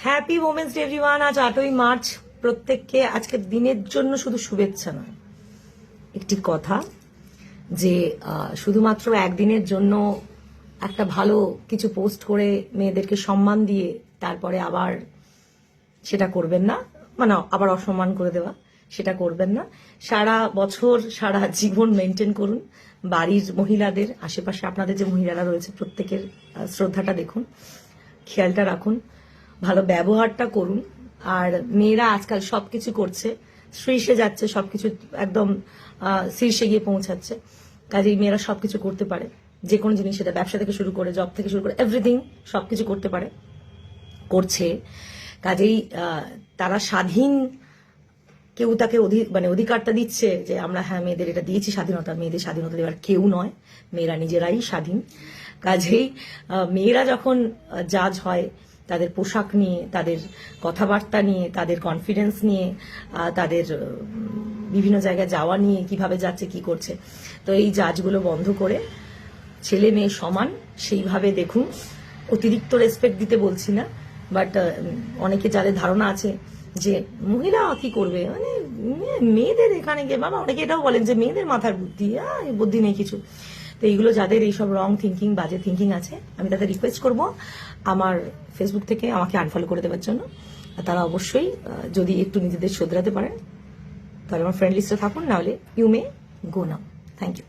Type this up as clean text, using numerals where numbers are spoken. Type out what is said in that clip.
Happy women's day everyone. আজ 8ই March. প্রত্যেককে আজকের দিনের জন্য শুধু শুভেচ্ছা নয়, একটি কথা যে শুধুমাত্র একদিনের জন্য একটা ভালো কিছু পোস্ট করে মেয়েদেরকে সম্মান দিয়ে তারপরে আবার সেটা করবেন না, মানে আবার অসম্মান করে দেওয়া, সেটা করবেন না। সারা বছর সারা জীবন মেনটেন করুন। বাড়ির মহিলাদের, আশেপাশে আপনাদের যে মহিলারা রয়েছে প্রত্যেকের শ্রদ্ধাটা দেখুন, খেয়ালটা রাখুন, ভালো ব্যবহারটা করুন। আর মেয়েরা আজকাল সবকিছু করছে, শীর্ষে যাচ্ছে, সবকিছু একদম শীর্ষে গিয়ে পৌঁছাচ্ছে। কাজেই মেয়েরা সবকিছু করতে পারে, যে কোনো জিনিস, সেটা ব্যবসা থেকে শুরু করে জব থেকে শুরু করে এভরিথিং সবকিছু করতে পারে, করছে। কাজেই তারা স্বাধীন, কেউ তাকে অধিকারটা দিচ্ছে যে আমরা হ্যাঁ মেয়েদের এটা দিয়েছি স্বাধীনতা, মেয়েদের স্বাধীনতা দেওয়ার কেউ নয়, মেয়েরা নিজেরাই স্বাধীন। কাজেই মেয়েরা যখন জাজ হয় তাদের পোশাক নিয়ে, তাদের কথাবার্তা নিয়ে, তাদের কনফিডেন্স নিয়ে, তাদের বিভিন্ন জায়গায় যাওয়া নিয়ে, কিভাবে যাচ্ছে কি করছে, তো এই জাজগুলো বন্ধ করে ছেলে মেয়ে সমান সেইভাবে দেখুন। অতিরিক্ত রেসপেক্ট দিতে বলছি না, বাট অনেকে যাদের ধারণা আছে যে মহিলা কি করবে, মানে মেয়েদের এখানে গিয়ে, বাবা অনেকে এটাও বলেন যে মেয়েদের মাথার বুদ্ধি, বুদ্ধি নেই কিছু। তো এইগুলো যাদের এইসব রং থিঙ্কিং, বাজে থিঙ্কিং আছে, আমি তাদের রিকোয়েস্ট করব আমার ফেসবুক থেকে আমাকে আনফলো করে দেওয়ার জন্য। তারা অবশ্যই যদি একটু নিজেদের শোধরাতে পারেন তাহলে আমার ফ্রেন্ড লিস্টে থাকুন, নাহলে you may go now. Thank you.